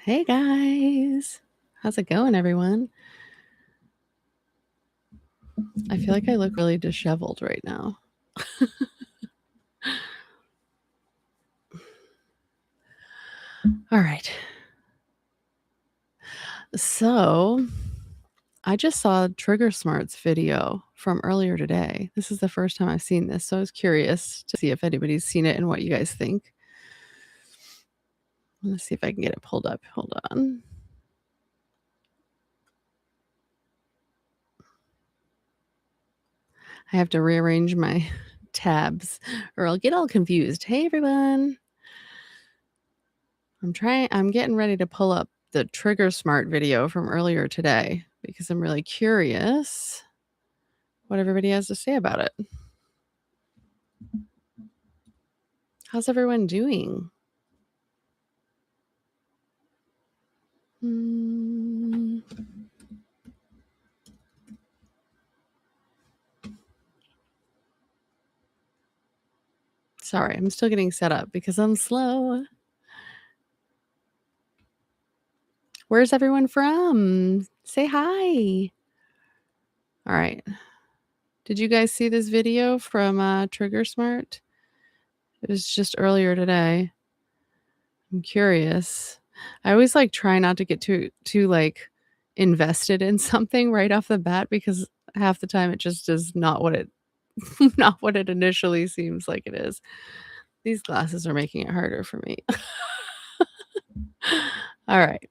Hey guys, how's it going, everyone? I feel like I look really disheveled right now. All right. So I just saw Triggersmart's video from earlier today. This is the first time I've seen this, so I was curious to see if anybody's seen it and what you guys think. Let's see if I can get it pulled up. Hold on. I have to rearrange my tabs or I'll get all confused. Hey everyone. I'm getting ready to pull up the Triggersmart video from earlier today because I'm really curious what everybody has to say about it. How's everyone doing? Sorry, I'm still getting set up because I'm slow. Where's everyone from? Say hi. All right. Did you guys see this video from Triggersmart? It was just earlier today. I'm curious. I always try not to get too invested in something right off the bat because half the time it just is not what it not what it initially seems like it is. These glasses are making it harder for me. All right.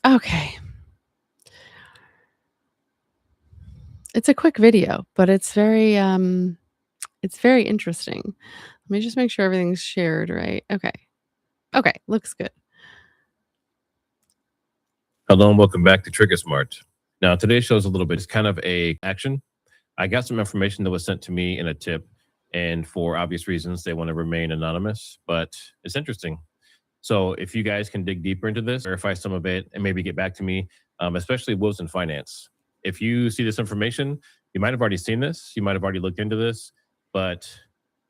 Okay. It's a quick video, but it's very interesting. Let me just make sure everything's shared right. Okay. Okay, looks good. Hello and welcome back to Triggersmart. Now, today's show is a little bit, it's kind of a action. I got some information that was sent to me in a tip, and for obvious reasons, they want to remain anonymous, but it's interesting. So if you guys can dig deeper into this, verify some of it, and maybe get back to me, especially wolves in finance. If you see this information, you might have already seen this, you might have already looked into this, but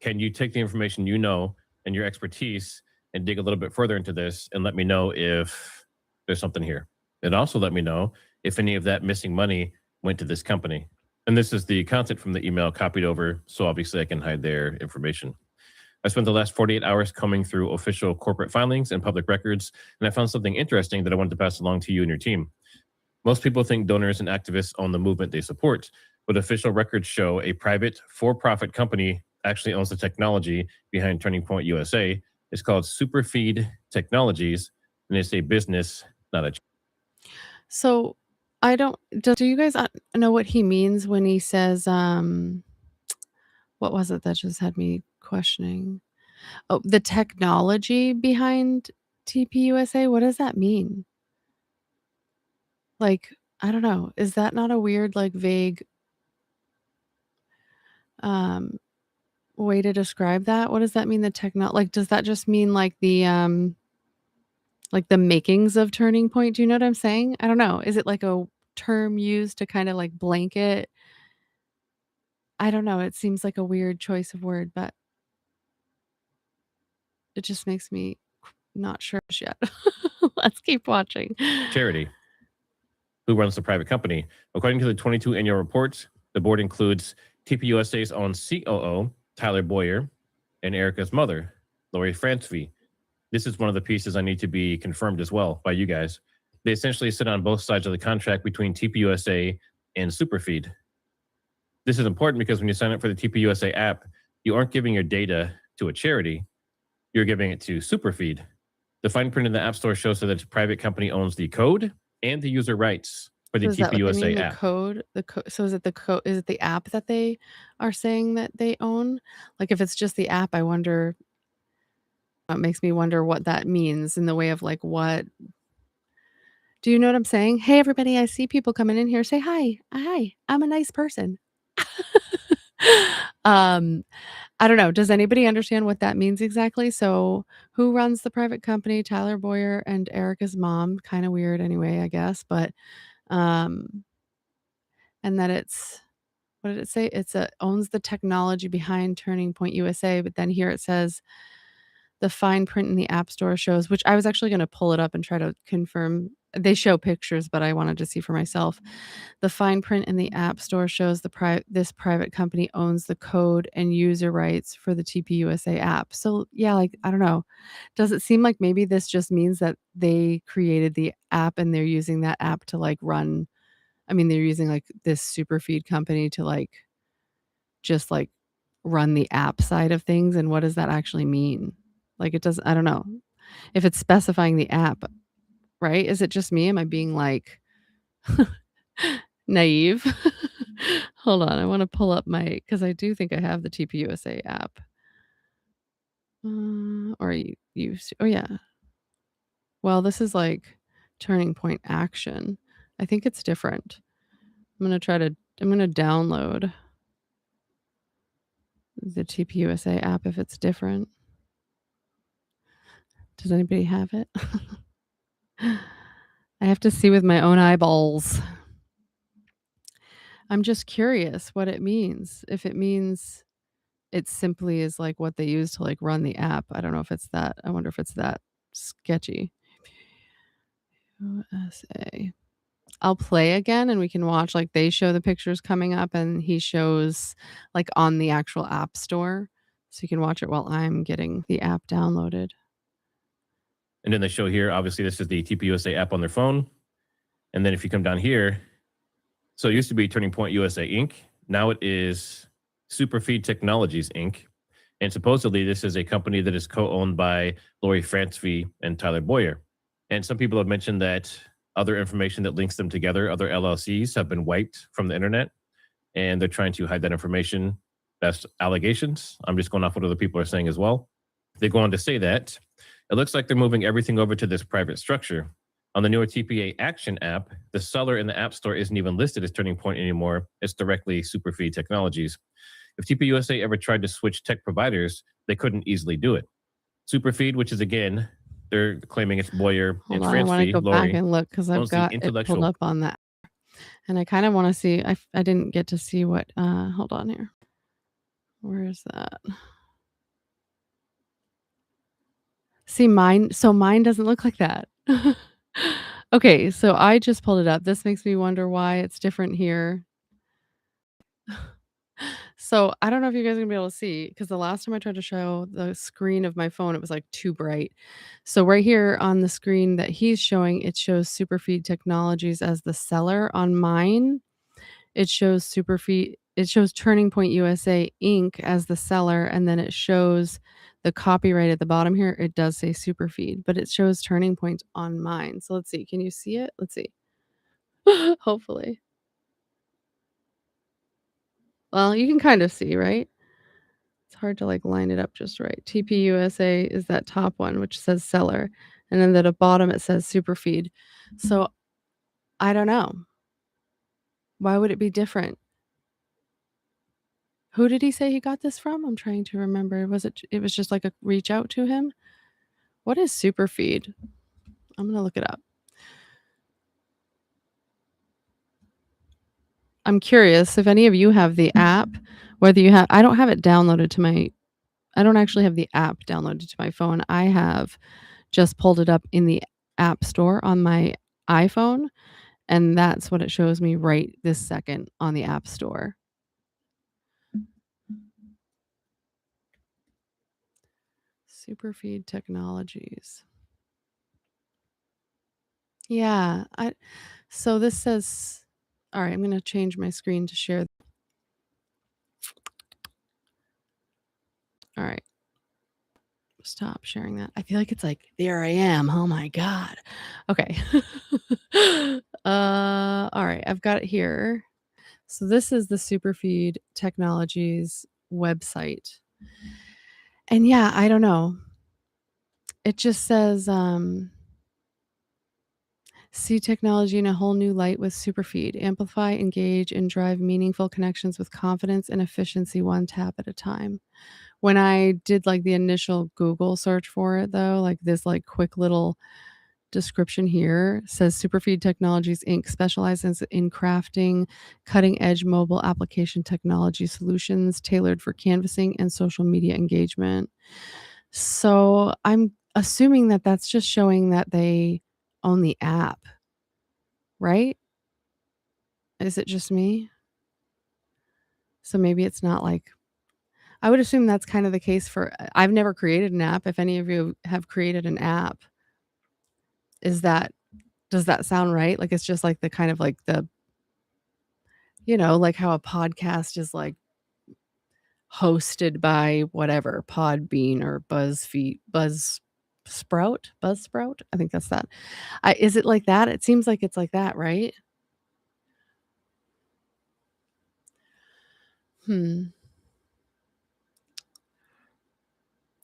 can you take the information you know and your expertise and dig a little bit further into this and let me know if there's something here? And also let me know if any of that missing money went to this company. And this is the content from the email copied over, so obviously I can hide their information. I spent the last 48 hours combing through official corporate filings and public records, and I found something interesting that I wanted to pass along to you and your team. Most people think donors and activists own the movement they support, but official records show a private, for-profit company actually owns the technology behind Turning Point USA. It's called Superfeed Technologies, and it's a business, not a... So I don't. Do you guys know what he means when he says? What was it that just had me questioning? Oh, the technology behind TPUSA. What does that mean? I don't know. Is that not a weird, vague way to describe that? What does that mean? Does that just mean the makings of Turning Point? Do you know what I'm saying? I don't know. Is it like a term used to kind of blanket? I don't know. It seems like a weird choice of word, but it just makes me not sure yet. Let's keep watching. Charity, who runs the private company. According to the 22 annual report, the board includes TPUSA's own COO, Tyler Boyer, and Erica's mother, Lori Francevy. This is one of the pieces I need to be confirmed as well by you guys. They essentially sit on both sides of the contract between TPUSA and Superfeed. This is important because when you sign up for the TPUSA app, you aren't giving your data to a charity, you're giving it to Superfeed. The fine print in the App Store shows that the private company owns the code and the user rights for the TPUSA app. So is it the code? Is it the app that they are saying that they own? If it's just the app, I wonder. It makes me wonder what that means in the way of what. Do you know what I'm saying? Hey, everybody! I see people coming in here. Say hi. Hi. I'm a nice person. I don't know. Does anybody understand what that means exactly? So who runs the private company? Tyler Boyer and Erica's mom. Kind of weird anyway, I guess. But and that it's, what did it say? It's owns the technology behind Turning Point USA, but then here it says the fine print in the App Store shows, which I was actually gonna pull it up and try to confirm. They show pictures, but I wanted to see for myself. The fine print in the App Store shows this private company owns the code and user rights for the TPUSA app. So, yeah, like, I don't know. Does it seem like maybe this just means that they created the app and they're using that app to, like, run, I mean, they're using, like, this Superfeed company to, like, just, like, run the app side of things, and what does that actually mean? Like, it does, I don't know. If it's specifying the app, right? Is it just me? Am I being, like, naive? Hold on, I wanna pull up my, because I do think I have the TPUSA app. Or oh, yeah. Well, this is, like, Turning Point Action. I think it's different. I'm gonna download the TPUSA app if it's different. Does anybody have it? I have to see with my own eyeballs. I'm just curious what it means. If it means it simply is, like, what they use to, like, run the app. I don't know if it's that. I wonder if it's that sketchy. USA. I'll play again and we can watch, like, they show the pictures coming up and he shows, like, on the actual app store. So you can watch it while I'm getting the app downloaded. And then they show here, obviously, this is the TPUSA app on their phone. And then if you come down here, so it used to be Turning Point USA Inc. Now it is Superfeed Technologies Inc. And supposedly this is a company that is co-owned by Lori Francevy and Tyler Boyer. And some people have mentioned that other information that links them together, other LLCs, have been wiped from the internet, and they're trying to hide that information. That's allegations. I'm just going off what other people are saying as well. They go on to say that it looks like they're moving everything over to this private structure. On the newer TPA Action app, the seller in the App Store isn't even listed as Turning Point anymore. It's directly Superfeed Technologies. If TPUSA ever tried to switch tech providers, they couldn't easily do it. Superfeed, which is, again, they're claiming it's Boyer and Hold on, I wanna Francevy, go back Lori, and look because I've owns the got it pulled intellectual. up on that, and I kinda wanna see. I didn't get to see what, hold on here. Where is that? See, mine doesn't look like that. Okay, so I just pulled it up. This makes me wonder why it's different here. So, I don't know if you guys are gonna be able to see, because the last time I tried to show the screen of my phone, it was, like, too bright. So right here on the screen that he's showing, it shows Superfeed Technologies as the seller. On mine, it shows Turning Point USA Inc. as the seller, and then it shows the copyright at the bottom here. It does say Superfeed, but it shows Turning Point on mine. So let's see. Can you see it? Let's see. Hopefully. Well, you can kind of see, right? It's hard to, like, line it up just right. TPUSA is that top one, which says seller, and then at the bottom it says Superfeed. So I don't know. Why would it be different? Who did he say he got this from? I'm trying to remember. It was just like a reach out to him? What is Superfeed? I'm gonna look it up. I'm curious if any of you have the app, whether you have, I don't have it downloaded to my, I don't actually have the app downloaded to my phone. I have just pulled it up in the App Store on my iPhone, and that's what it shows me right this second on the App Store. Superfeed Technologies. Yeah, so this says, all right, I'm gonna change my screen to share. All right. Stop sharing that. I feel like it's like, there I am. Oh my God. Okay. All right, I've got it here. So this is the Superfeed Technologies website. And yeah, I don't know. It just says, see technology in a whole new light with Superfeed. Amplify, engage, and drive meaningful connections with confidence and efficiency, one tap at a time. When I did, like, the initial Google search for it, though, like, this, like, quick little description here says Superfeed Technologies Inc. specializes in crafting cutting-edge mobile application technology solutions tailored for canvassing and social media engagement. So I'm assuming that that's just showing that they own the app, right? Is it just me? So maybe it's not like I would assume that's kind of the case for I've never created an app. If any of you have created an app, is that does that sound right? Like, it's just like the kind of like the like how a podcast is like hosted by whatever, Podbean or Buzzsprout? I think that's that. Is it like that? It seems like it's like that, right?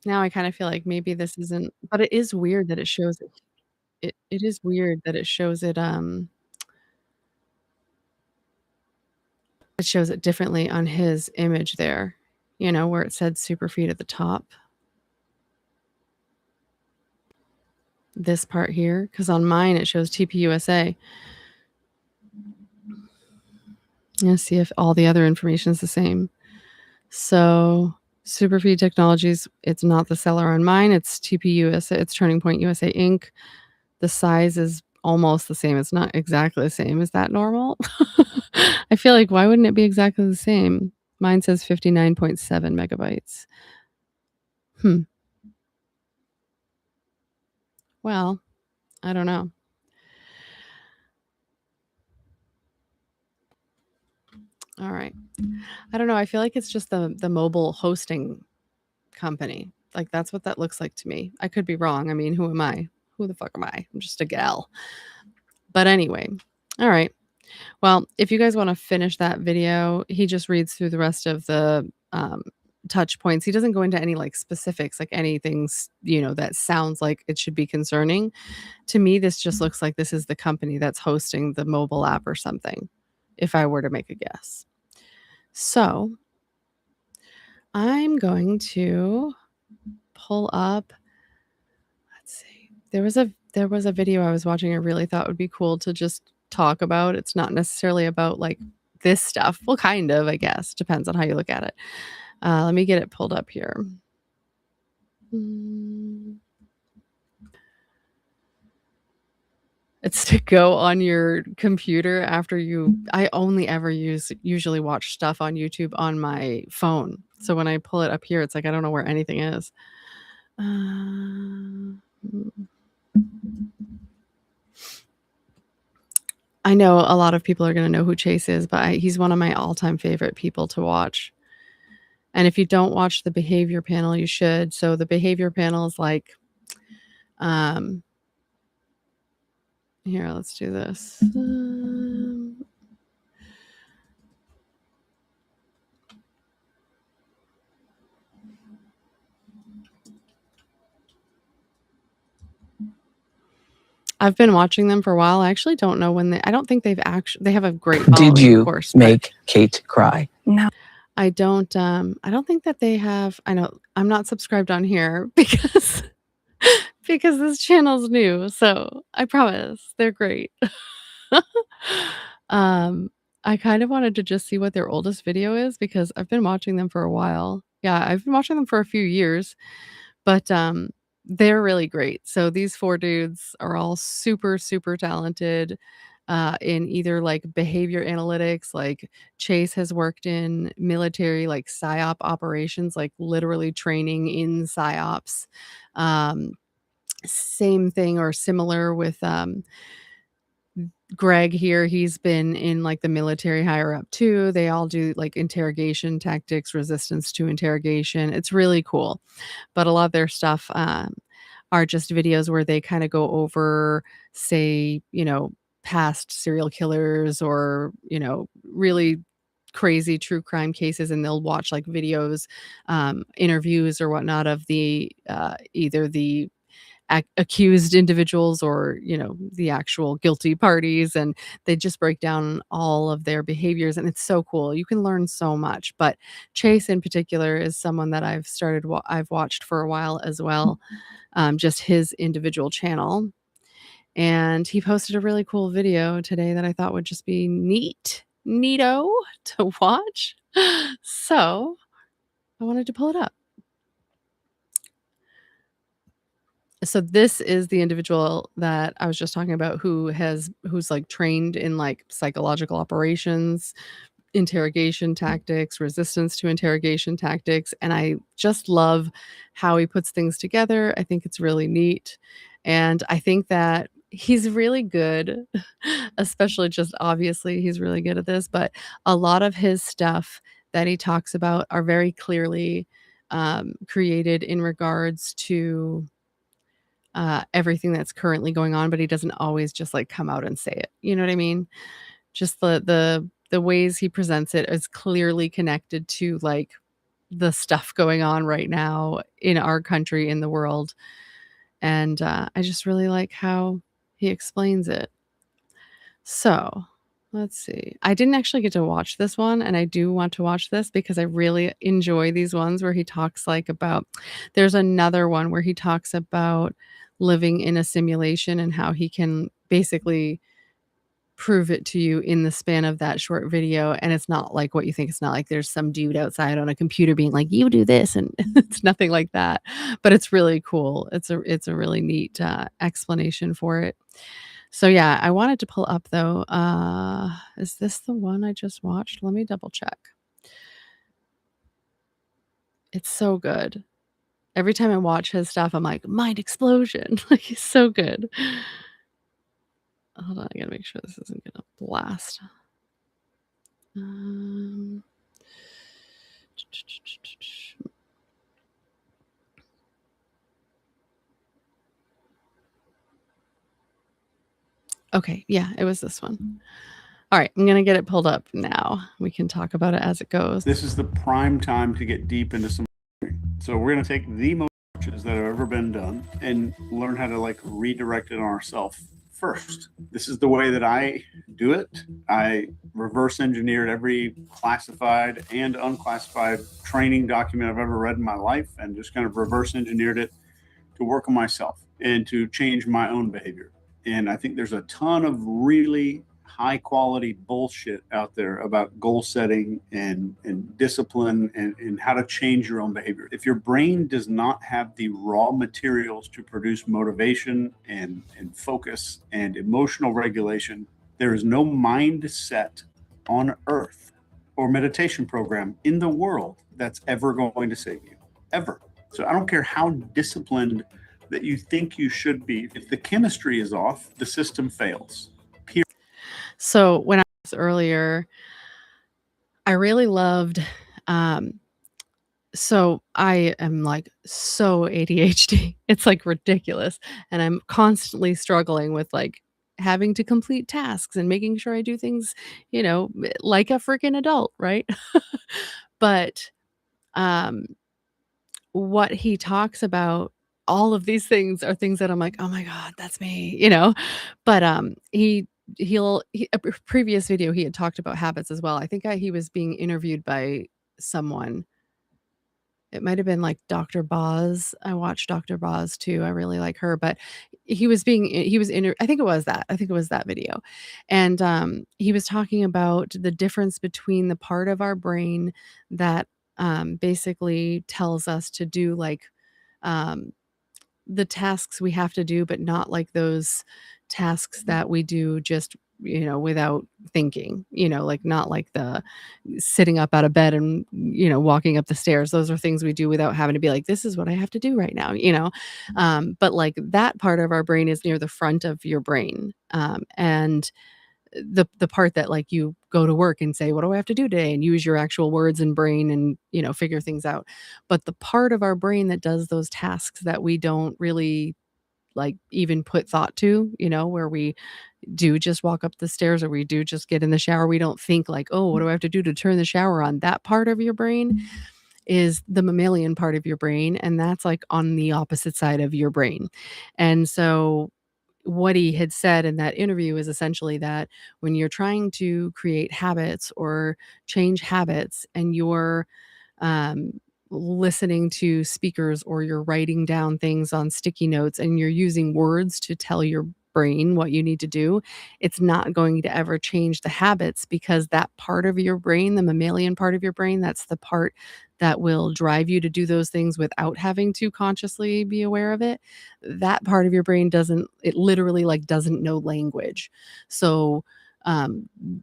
Now I kinda feel like maybe this isn't but it is weird that it shows it is weird that it shows it differently on his image there, where it said Superfeed at the top. This part here, because on mine it shows TPUSA. Let's see if all the other information is the same. So, Superfeed Technologies, it's not the seller on mine, it's TPUSA, it's Turning Point USA Inc. The size is almost the same, it's not exactly the same. Is that normal? I feel like why wouldn't it be exactly the same? Mine says 59.7 megabytes. Well, I don't know. All right. I don't know, I feel like it's just the mobile hosting company. Like, that's what that looks like to me. I could be wrong. I mean, who am I? Who the fuck am I? I'm just a gal. But anyway. All right. Well, if you guys wanna finish that video, he just reads through the rest of the, touch points. He doesn't go into any, like, specifics, like, anything that sounds like it should be concerning. To me, this just looks like this is the company that's hosting the mobile app or something, if I were to make a guess. So, I'm going to pull up let's see. There was a video I was watching I really thought would be cool to just talk about. It's not necessarily about, like, this stuff. Well, kind of, I guess. Depends on how you look at it. Let me get it pulled up here. It's to go on your computer after I only ever usually watch stuff on YouTube on my phone. So when I pull it up here, it's like I don't know where anything is. I know a lot of people are gonna know who Chase is, but he's one of my all-time favorite people to watch. And if you don't watch the behavior panel, you should. So the behavior panel is like, here, let's do this. I've been watching them for a while. I actually don't know when I don't think they have a great following, Did you of course, make Kate cry? No. I don't think that they have I know I'm not subscribed on here because this channel's new, so I promise they're great. I kind of wanted to just see what their oldest video is because I've been watching them for a while. Yeah, I've been watching them for a few years, but they're really great. So these 4 dudes are all super, super talented in either like behavior analytics, like Chase has worked in military, like PSYOP operations, like literally training in PSYOPs. Same thing or similar with Greg here, he's been in like the military higher up too. They all do like interrogation tactics, resistance to interrogation. It's really cool. But a lot of their stuff are just videos where they kind of go over, say, past serial killers or, really crazy true crime cases, and they'll watch like videos, interviews or whatnot of the either the accused individuals or the actual guilty parties, and they just break down all of their behaviors, and it's so cool. You can learn so much, but Chase in particular is someone that I've watched for a while as well, just his individual channel. And he posted a really cool video today that I thought would just be neato to watch. So I wanted to pull it up. So this is the individual that I was just talking about who's like trained in like psychological operations, interrogation tactics, resistance to interrogation tactics, and I just love how he puts things together. I think it's really neat, and I think that he's really good, especially just obviously he's really good at this, but a lot of his stuff that he talks about are very clearly created in regards to everything that's currently going on, but he doesn't always just like come out and say it. You know what I mean? Just the ways he presents it is clearly connected to like the stuff going on right now in our country, in the world. And I just really like how he explains it. So let's see. I didn't actually get to watch this one, and I do want to watch this because I really enjoy these ones where he talks like about, there's another one where he talks about living in a simulation and how he can basically prove it to you in the span of that short video, and it's not like what you think. It's not like there's some dude outside on a computer being like, "You do this," and it's nothing like that, but it's really cool. It's a really neat explanation for it. So yeah, I wanted to pull up though. Is this the one I just watched? Let me double check. It's so good. Every time I watch his stuff, I'm like, mind explosion. Like he's so good. Hold on, I gotta make sure this isn't gonna blast. Um, okay, yeah, it was this one. All right, I'm gonna get it pulled up now. We can talk about it as it goes. This is the prime time to get deep into some. So we're gonna take the most that have ever been done and learn how to like redirect it on ourselves first. This is the way that I do it. I reverse engineered every classified and unclassified training document I've ever read in my life and just kind of reverse engineered it to work on myself and to change my own behavior. And I think there's a ton of really high quality bullshit out there about goal setting and discipline and how to change your own behavior. If your brain does not have the raw materials to produce motivation and focus and emotional regulation, there is no mindset on earth or meditation program in the world that's ever going to save you, ever. So I don't care how disciplined that you think you should be. If the chemistry is off, the system fails. So when I was earlier, I really loved, so I am like so ADHD. It's like ridiculous. And I'm constantly struggling with like having to complete tasks and making sure I do things, like a freaking adult, right? But um what he talks about, all of these things are things that I'm like, "Oh my god, that's me," But, a previous video, he had talked about habits as well. I think he was being interviewed by someone. It might have been, like, Dr. Boz. I watched Dr. Boz too, I really like her, but he was I think it was that. I think it was that video, and, he was talking about the difference between the part of our brain that, basically tells us to do, like, um the tasks we have to do, but not like those tasks that we do just, without thinking, like not like the sitting up out of bed and, walking up the stairs. Those are things we do without having to be like, this is what I have to do right now. But like that part of our brain is near the front of your brain. And the part that like you go to work and say, what do I have to do today? And use your actual words and brain and, figure things out. But the part of our brain that does those tasks that we don't really like even put thought to, where we do just walk up the stairs or we do just get in the shower. We don't think like, oh, what do I have to do to turn the shower on? That part of your brain is the mammalian part of your brain. And that's like on the opposite side of your brain. And so what he had said in that interview is essentially that when you're trying to create habits or change habits and you're um, listening to speakers or you're writing down things on sticky notes and you're using words to tell your brain what you need to do, it's not going to ever change the habits, because that part of your brain, the mammalian part of your brain, that's the part that will drive you to do those things without having to consciously be aware of it. That part of your brain doesn't, it literally like doesn't know language. So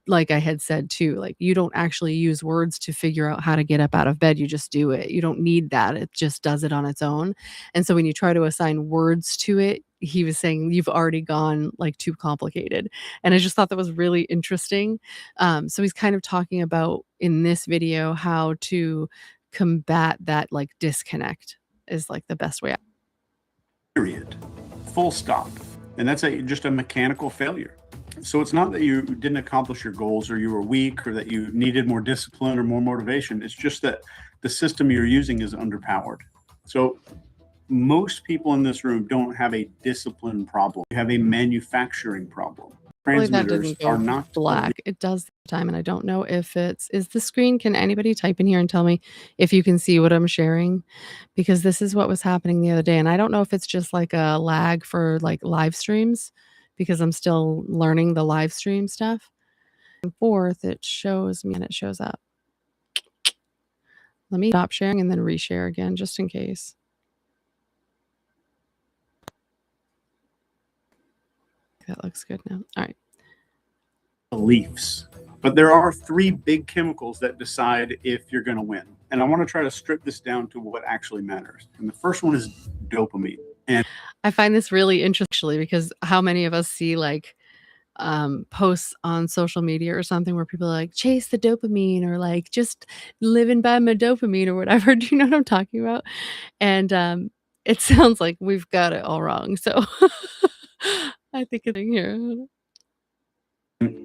like I had said too, like you don't actually use words to figure out how to get up out of bed. You just do it. You don't need that. It just does it on its own. And so when you try to assign words to it, he was saying you've already gone like too complicated. And I just thought that was really interesting. So he's kind of talking about in this video how to combat that like disconnect is like the best way. Period. Full stop. And that's just a mechanical failure. So it's not that you didn't accomplish your goals or you were weak or that you needed more discipline or more motivation. It's just that the system you're using is underpowered. So most people in this room don't have a discipline problem. You have a manufacturing problem. Transmitters are not black. It does the time, and I don't know if is the screen. Can anybody type in here and tell me if you can see what I'm sharing? Because this is what was happening the other day, and I don't know if it's just like a lag for like live streams, because I'm still learning the live stream stuff. And forth, it shows me and it shows up. Let me stop sharing and then reshare again, just in case. That looks good now. All right. Beliefs. But there are three big chemicals that decide if you're going to win. And I want to try to strip this down to what actually matters. And the first one is dopamine. And I find this really interesting, because how many of us see like posts on social media or something where people are like, chase the dopamine, or like just living by my dopamine or whatever. Do you know what I'm talking about? And it sounds like we've got it all wrong. So I think it's in here.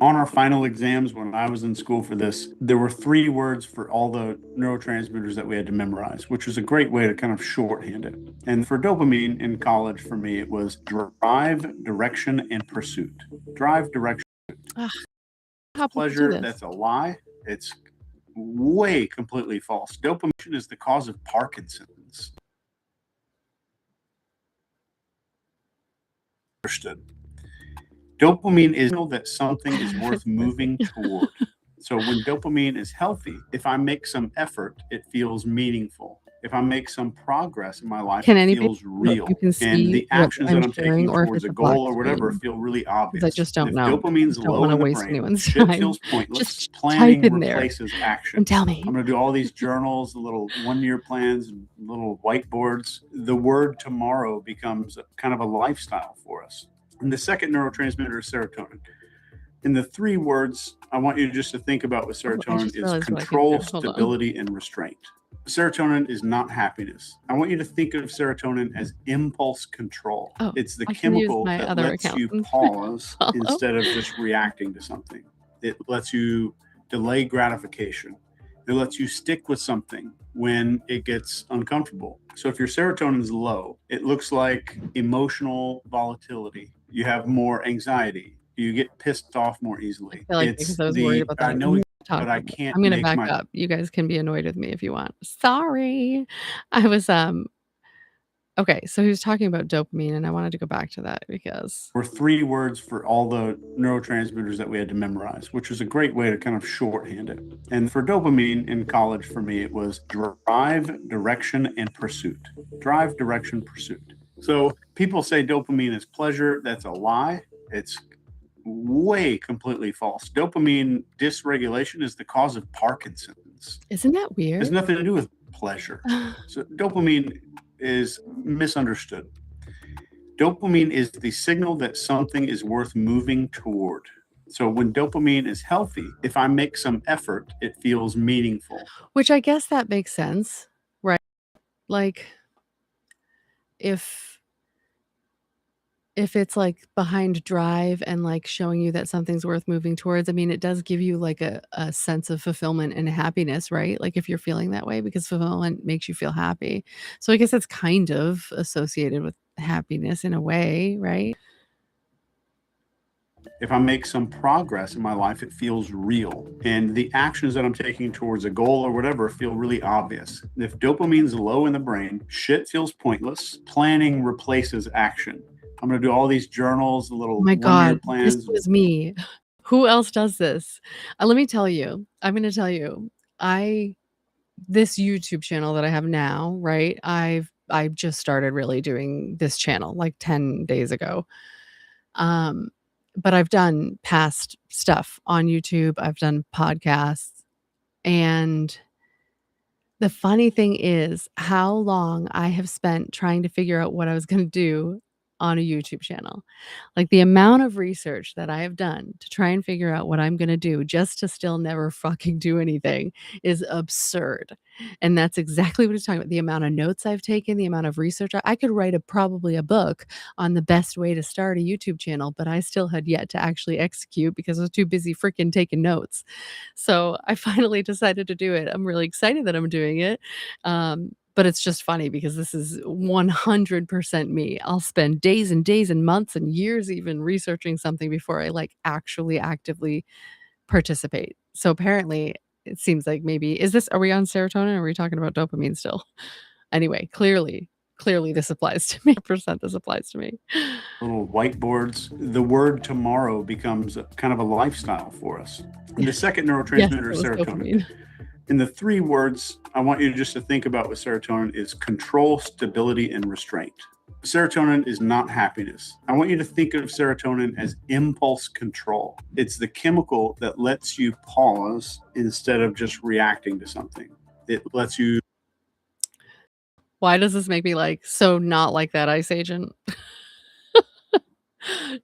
On our final exams, when I was in school for this, there were 3 words for all the neurotransmitters that we had to memorize, which was a great way to kind of shorthand it. And for dopamine in college, for me, it was drive, direction, and pursuit. Drive, direction, pleasure. That's a lie. It's way completely false. Dopamine is the cause of Parkinson's. Understood. Dopamine is that something is worth moving toward. So when dopamine is healthy, if I make some effort, it feels meaningful. If I make some progress in my life, it feels real. And the actions that I'm taking towards a goal or whatever feel really obvious. I just don't if know. dopamine's low in the brain, shit feels pointless. Just planning type in there replaces action. and tell me. I'm going to do all these journals, the little 1-year plans, and little whiteboards. The word tomorrow becomes kind of a lifestyle for us. And the second neurotransmitter is serotonin. And the 3 words I want you just to think about with serotonin is control, stability, and restraint. Serotonin is not happiness. I want you to think of serotonin as impulse control. It's the chemical that lets you pause instead of just reacting to something. It lets you delay gratification. It lets you stick with something when it gets uncomfortable. So if your serotonin is low, it looks like emotional volatility. You have more anxiety. You get pissed off more easily. I feel like because I was worried about that. I know, but I can't. I'm going to back up. You guys can be annoyed with me if you want. Sorry. I was okay, so he was talking about dopamine, and I wanted to go back to that because there were 3 words for all the neurotransmitters that we had to memorize, which was a great way to kind of shorthand it. And for dopamine in college, for me, it was drive, direction, and pursuit. Drive, direction, pursuit. So people say dopamine is pleasure. That's a lie. It's way completely false. Dopamine dysregulation is the cause of Parkinson's. Isn't that weird? It has nothing to do with pleasure. So dopamine is misunderstood. Dopamine is the signal that something is worth moving toward. So when dopamine is healthy, if I make some effort, it feels meaningful. Which I guess that makes sense, right? Like if it's like behind drive and like showing you that something's worth moving towards, I mean, it does give you like a sense of fulfillment and happiness, right? Like if you're feeling that way, because fulfillment makes you feel happy. So I guess it's kind of associated with happiness in a way, right? If I make some progress in my life, it feels real. And the actions that I'm taking towards a goal or whatever feel really obvious. If dopamine's low in the brain, shit feels pointless. Planning replaces action. I'm going to do all these journals, the little Oh my 1 year God, this plans. was me. Who else does this? Let me tell you. I'm going to tell you. This YouTube channel that I have now, right? I've just started really doing this channel like 10 days ago. But I've done past stuff on YouTube. I've done podcasts, and the funny thing is how long I have spent trying to figure out what I was going to do on a YouTube channel. Like the amount of research that I have done to try and figure out what I'm going to do just to still never fucking do anything is absurd. And that's exactly what he's talking about. The amount of notes I've taken, the amount of research. I could write probably a book on the best way to start a YouTube channel, but I still had yet to actually execute because I was too busy freaking taking notes. So I finally decided to do it. I'm really excited that I'm doing it. But it's just funny because this is 100% me. I'll spend days and days and months and years even researching something before I like actually actively participate. So apparently it seems like maybe are we on serotonin or are we talking about dopamine still? Anyway, clearly this applies to me. Percent this applies to me. Little whiteboards. The word tomorrow becomes kind of a lifestyle for us. And the second neurotransmitter is serotonin. And the 3 words I want you just to think about with serotonin is control, stability, and restraint. Serotonin is not happiness. I want you to think of serotonin as impulse control. It's the chemical that lets you pause instead of just reacting to something. It lets you. Why does this make me like so not like that ICE agent?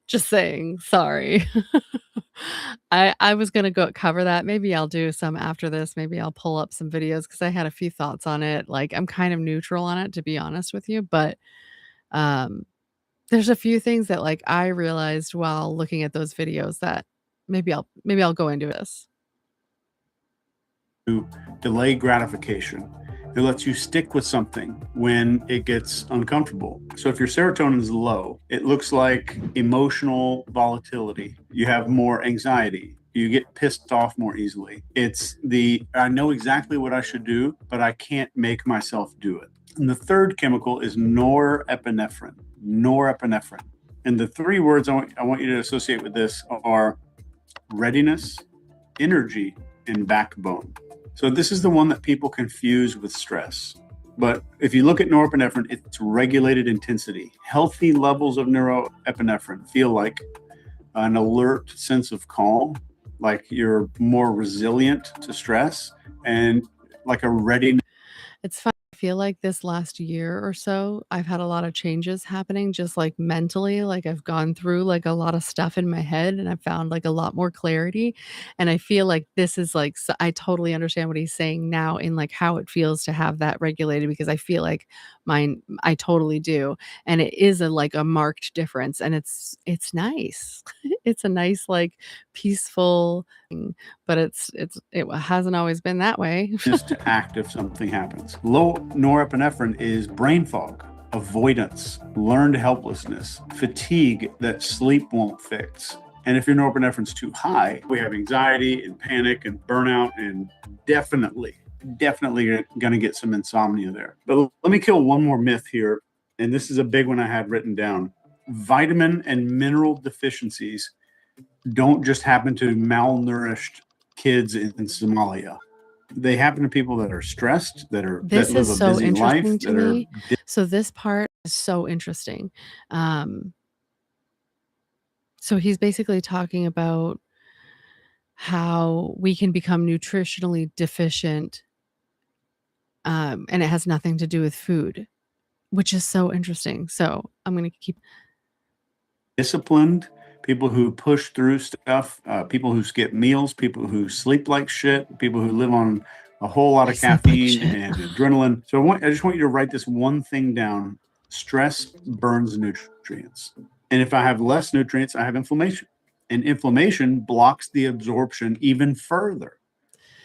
Just saying, sorry. I was gonna go cover that. Maybe I'll do some after this. Maybe I'll pull up some videos because I had a few thoughts on it. Like I'm kind of neutral on it, to be honest with you, but there's a few things that like I realized while looking at those videos that maybe I'll go into this. To delay gratification. It lets you stick with something when it gets uncomfortable. So if your serotonin is low, it looks like emotional volatility. You have more anxiety. You get pissed off more easily. It's I know exactly what I should do, but I can't make myself do it. And the third chemical is norepinephrine. Norepinephrine. And the 3 words I want you to associate with this are readiness, energy, and backbone. So this is the one that people confuse with stress. But if you look at norepinephrine, it's regulated intensity. Healthy levels of norepinephrine feel like an alert sense of calm, like you're more resilient to stress, and like a readiness. It's fun. I feel like this last year or so, I've had a lot of changes happening just like mentally. Like I've gone through like a lot of stuff in my head and I've found like a lot more clarity. And I feel like this is like, I totally understand what he's saying now in like how it feels to have that regulated because I feel like I totally do. And it is like a marked difference and it's nice. It's a nice, like peaceful thing, but it hasn't always been that way. To act if something happens. Low norepinephrine is brain fog, avoidance, learned helplessness, fatigue that sleep won't fix. And if your norepinephrine's too high, we have anxiety and panic and burnout and definitely going to get some insomnia there. But let me kill one more myth here. And this is a big one I had written down. Vitamin and mineral deficiencies don't just happen to malnourished kids in Somalia. They happen to people that are stressed, that live a busy life. To me. So this part is so interesting. So he's basically talking about how we can become nutritionally deficient, and it has nothing to do with food, which is so interesting. So I'm going to keep disciplined. People who push through stuff, people who skip meals, people who sleep like shit, people who live on a whole lot of caffeine and adrenaline. So I just want you to write this one thing down. Stress burns nutrients. And if I have less nutrients, I have inflammation. And inflammation blocks the absorption even further.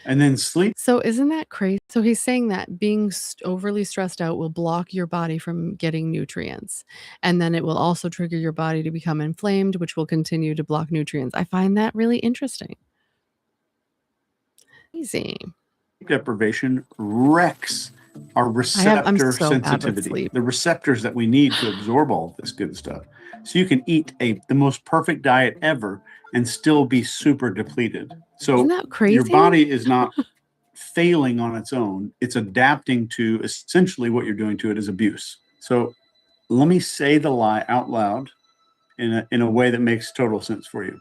And then sleep. So isn't that crazy? So he's saying that being overly stressed out will block your body from getting nutrients. And then it will also trigger your body to become inflamed, which will continue to block nutrients. I find that really interesting. Easy. Deprivation wrecks our receptor so bad with sensitivity, sleep. the receptors that we need to absorb all of this good stuff. So you can eat the most perfect diet ever and still be super depleted. So Isn't that crazy? your body is not failing on its own. It's adapting to essentially what you're doing to it is abuse. So let me say the lie out loud in a way that makes total sense for you.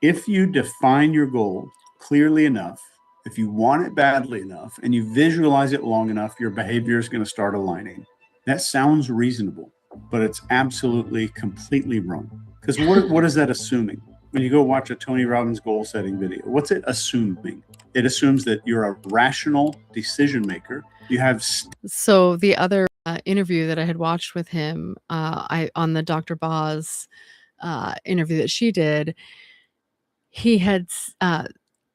If you define your goal clearly enough, if you want it badly enough, and you visualize it long enough, your behavior is going to start aligning. That sounds reasonable, but it's absolutely, completely wrong. Because what is that assuming? When you go watch a Tony Robbins goal setting video, what's it assuming? It assumes that you're a rational decision maker. You have So the other interview that I had watched with him, on the Dr. Boz interview that she did, he had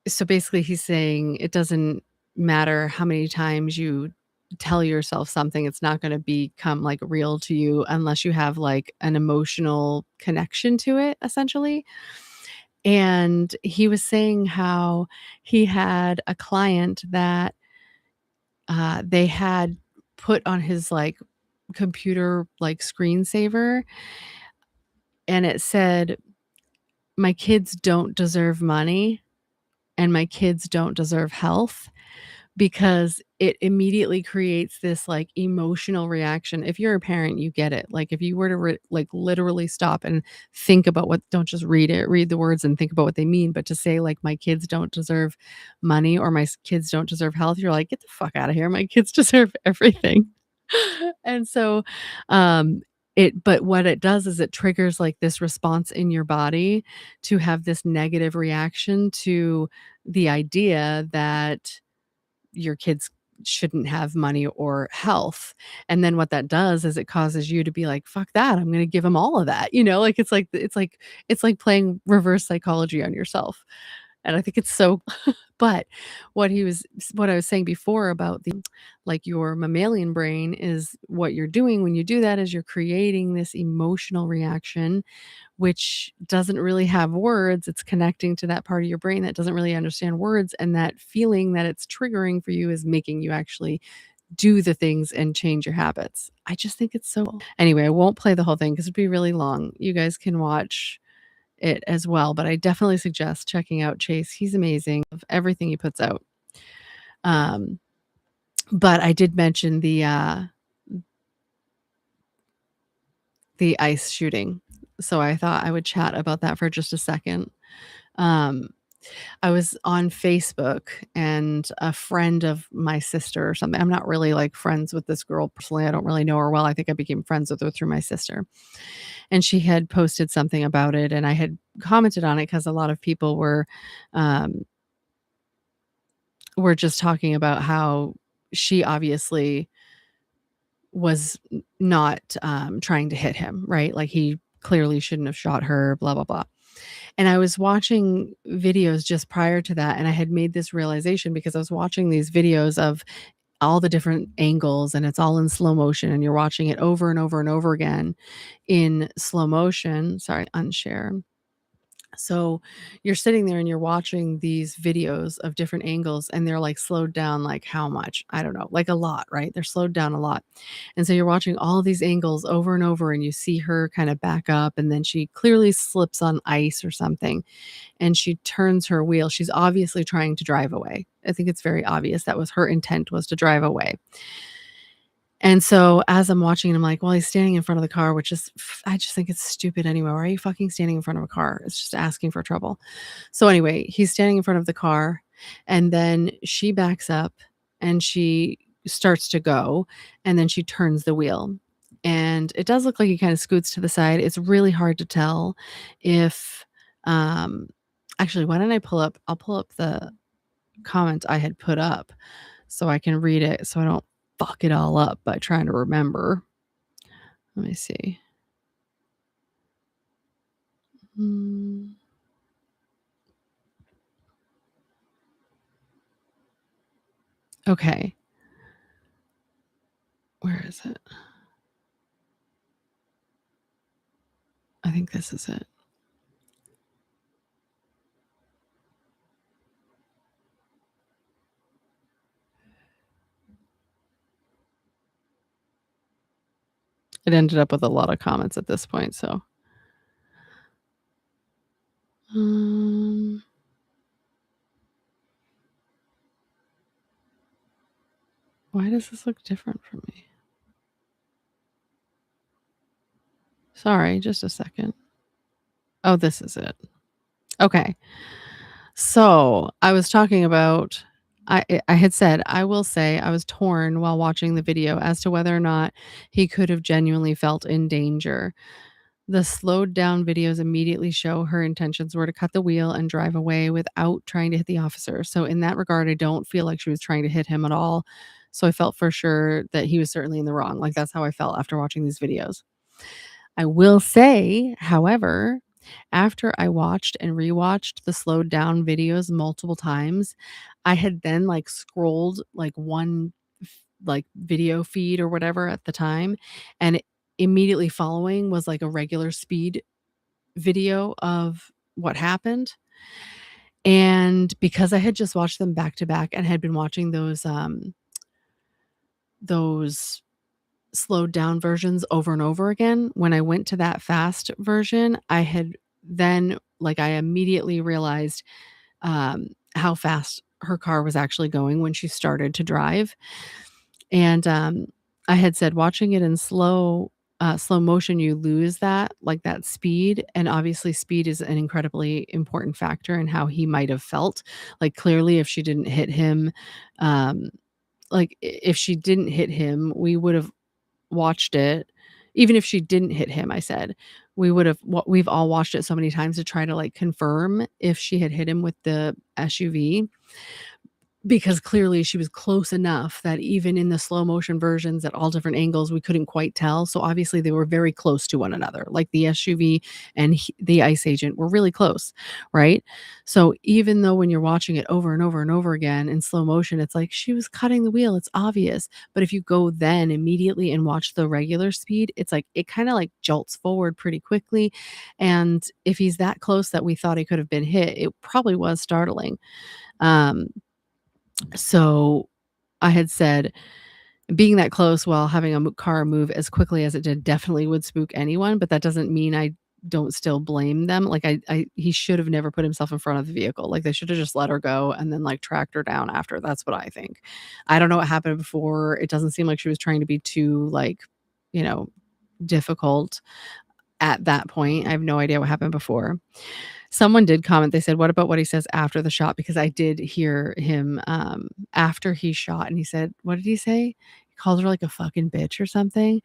so basically he's saying it doesn't matter how many times you tell yourself something, it's not going to become like real to you unless you have like an emotional connection to it, essentially. And he was saying how he had a client that they had put on his like computer like screensaver, and it said, "My kids don't deserve money and my kids don't deserve health," because it immediately creates this like emotional reaction. If you're a parent, you get it. Like if you were to like literally stop and think about don't just read it, read the words and think about what they mean, but to say like my kids don't deserve money or my kids don't deserve health, you're like, get the fuck out of here. My kids deserve everything. And so but what it does is it triggers like this response in your body to have this negative reaction to the idea that your kids shouldn't have money or health. And then what that does is it causes you to be like, fuck that, I'm going to give them all of that. Like it's like playing reverse psychology on yourself. And I think it's so but what I was saying before about the like your mammalian brain is what you're doing when you do that is you're creating this emotional reaction which doesn't really have words. It's connecting to that part of your brain that doesn't really understand words, and that feeling that it's triggering for you is making you actually do the things and change your habits. I just think it's so anyway, I won't play the whole thing because it'd be really long. You guys can watch it as well, but I definitely suggest checking out Chase. He's amazing of everything he puts out. But I did mention the ICE shooting. So I thought I would chat about that for just a second. I was on Facebook and a friend of my sister or something. I'm not really like friends with this girl personally. I don't really know her well. I think I became friends with her through my sister. And she had posted something about it and I had commented on it because a lot of people were just talking about how she obviously was not trying to hit him, right? Like he clearly shouldn't have shot her, blah, blah, blah. And I was watching videos just prior to that, and I had made this realization because I was watching these videos of all the different angles, and it's all in slow motion, and you're watching it over and over and over again in slow motion. Sorry, unshare. So you're sitting there and you're watching these videos of different angles and they're like slowed down like how much? I don't know, like a lot, right? They're slowed down a lot. And so you're watching all these angles over and over and you see her kind of back up and then she clearly slips on ice or something and she turns her wheel. She's obviously trying to drive away. I think it's very obvious that was her intent, was to drive away. And so as I'm watching, I'm like, well, he's standing in front of the car, which is, I just think it's stupid anyway. Why are you fucking standing in front of a car? It's just asking for trouble. So anyway, he's standing in front of the car and then she backs up and she starts to go and then she turns the wheel. And it does look like he kind of scoots to the side. It's really hard to tell if, actually, why don't I'll pull up the comment I had put up so I can read it so I don't fuck it all up by trying to remember. Let me see. Okay. Where is it? I think this is it. It ended up with a lot of comments at this point, so. Why does this look different for me? Sorry, just a second. Oh, this is it. Okay. So I was talking about, I had said, I will say I was torn while watching the video as to whether or not he could have genuinely felt in danger. The slowed down videos immediately show her intentions were to cut the wheel and drive away without trying to hit the officer. So in that regard, I don't feel like she was trying to hit him at all. So I felt for sure that he was certainly in the wrong. Like that's how I felt after watching these videos. I will say, however, after I watched and rewatched the slowed down videos multiple times, I had then like scrolled like one like video feed or whatever at the time, and immediately following was like a regular speed video of what happened. And because I had just watched them back to back and had been watching those slowed down versions over and over again, when I went to that fast version, I had then like I immediately realized how fast her car was actually going when she started to drive. And I had said watching it in slow motion, you lose that speed. And obviously speed is an incredibly important factor in how he might have felt. Like clearly if she didn't hit him, if she didn't hit him, we would have watched it. Even if she didn't hit him, I said, we've all watched it so many times to try to like confirm if she had hit him with the SUV. Because clearly she was close enough that even in the slow motion versions at all different angles, we couldn't quite tell. So obviously they were very close to one another. Like the SUV and the ICE agent were really close, right? So even though when you're watching it over and over and over again in slow motion, it's like she was cutting the wheel. It's obvious. But if you go then immediately and watch the regular speed, it's like it kind of like jolts forward pretty quickly. And if he's that close that we thought he could have been hit, it probably was startling. So I had said being that close while having a car move as quickly as it did definitely would spook anyone, but that doesn't mean I don't still blame them. Like he should have never put himself in front of the vehicle. Like they should have just let her go and then like tracked her down after. That's what I think. I don't know what happened before. It doesn't seem like she was trying to be too like, difficult at that point. I have no idea what happened before. Someone did comment. They said, "What about what he says after the shot?" Because I did hear him after he shot, and he said, "What did he say?" He called her like a fucking bitch or something.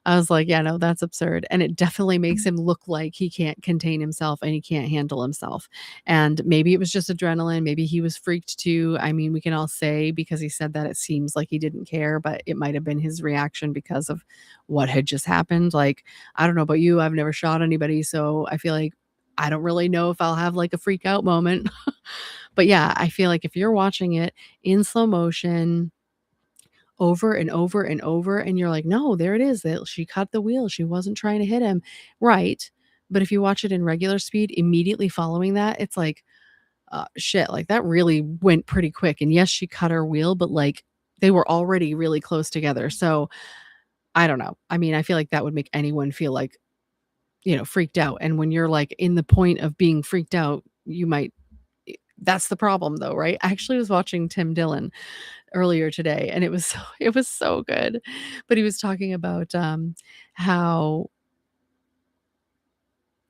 I was like, "Yeah, no, that's absurd." And it definitely makes him look like he can't contain himself and he can't handle himself. And maybe it was just adrenaline. Maybe he was freaked too. I mean, we can all say because he said that it seems like he didn't care, but it might have been his reaction because of what had just happened. Like, I don't know about you. I've never shot anybody, so I feel like I don't really know if I'll have like a freak out moment. But yeah, I feel like if you're watching it in slow motion over and over and over, and you're like, no, there it is. She cut the wheel. She wasn't trying to hit him. Right. But if you watch it in regular speed, immediately following that, it's like, shit, like that really went pretty quick. And yes, she cut her wheel, but like they were already really close together. So I don't know. I mean, I feel like that would make anyone feel like, freaked out. And when you're like in the point of being freaked out, that's the problem though, right? I actually was watching Tim Dillon earlier today and it was so good. But he was talking about how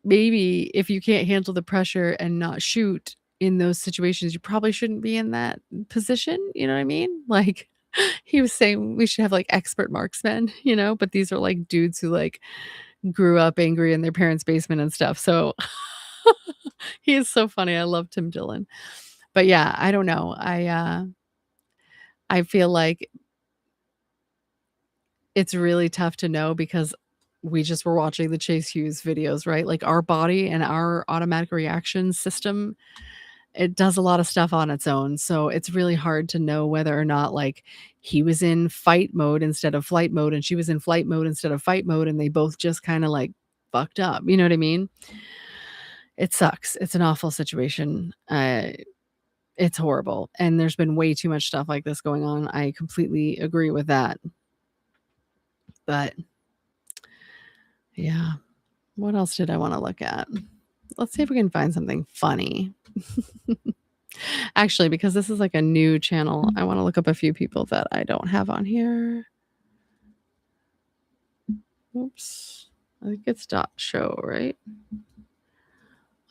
maybe if you can't handle the pressure and not shoot in those situations, you probably shouldn't be in that position. You know what I mean? Like he was saying we should have like expert marksmen, but these are like dudes who like grew up angry in their parents' basement and stuff. So he is so funny. I love Tim Dillon. But yeah, I don't know. I feel like it's really tough to know because we just were watching the Chase Hughes videos, right? Like our body and our automatic reaction system, it does a lot of stuff on its own. So it's really hard to know whether or not like he was in fight mode instead of flight mode and she was in flight mode instead of fight mode and they both just kind of like fucked up. You know what I mean? It sucks. It's an awful situation. It's horrible. And there's been way too much stuff like this going on. I completely agree with that. But Yeah. What else did I want to look at? Let's see if we can find something funny. Actually, because this is like a new channel, I want to look up a few people that I don't have on here. Oops. I think it's .show, right?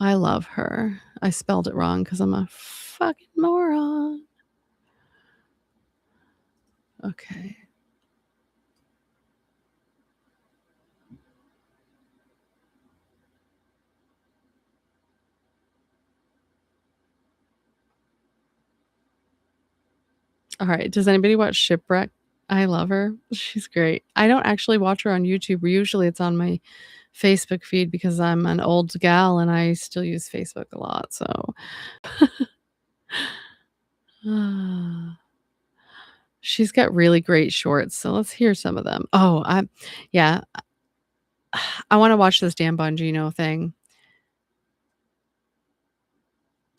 I love her. I spelled it wrong because I'm a fucking moron. Okay. All right. Does anybody watch Shipwreck? I love her. She's great. I don't actually watch her on YouTube. Usually it's on my Facebook feed because I'm an old gal and I still use Facebook a lot. So she's got really great shorts. So let's hear some of them. Oh, yeah. I want to watch this Dan Bongino thing.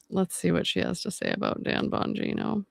Let's see what she has to say about Dan Bongino.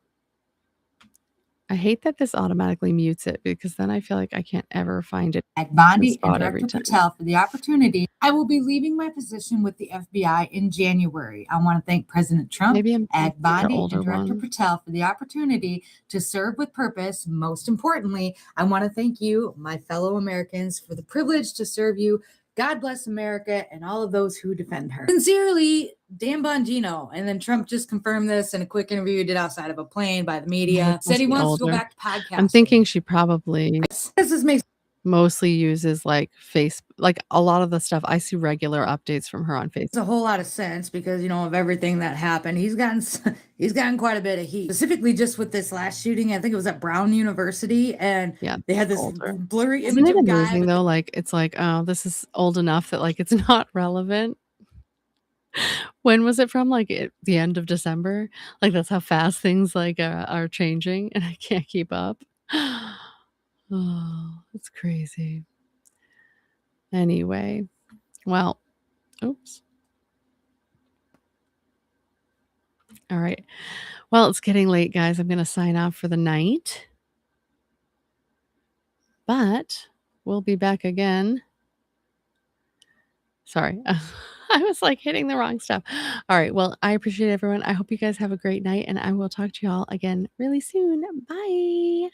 I hate that this automatically mutes it because then I feel like I can't ever find it. Bondi and Director Patel for the opportunity. I will be leaving my position with the FBI in January. I want to thank President Trump, Ed Bondi, and Director Patel for the opportunity to serve with purpose. Most importantly, I want to thank you, my fellow Americans, for the privilege to serve you. God bless America and all of those who defend her. Sincerely, Dan Bongino. And then Trump just confirmed this in a quick interview he did outside of a plane by the media. Said he wants to go back to podcasting. I'm thinking she probably this makes mostly uses like like a lot of the stuff. I see regular updates from her on Facebook. It's a whole lot of sense because, you know, of everything that happened. He's gotten quite a bit of heat, specifically just with this last shooting. I think it was at Brown University, and they had this blurry image Isn't it of a guy. amazing though? Like it's like, oh, this is old enough that like it's not relevant. When was it from? Like at the end of December? Like that's how fast things like are changing, and I can't keep up. Oh, it's crazy. Anyway, well, oops. All right. Well, it's getting late, guys. I'm going to sign off for the night. But we'll be back again. Sorry. I was like hitting the wrong stuff. All right. Well, I appreciate everyone. I hope you guys have a great night, and I will talk to you all again really soon. Bye.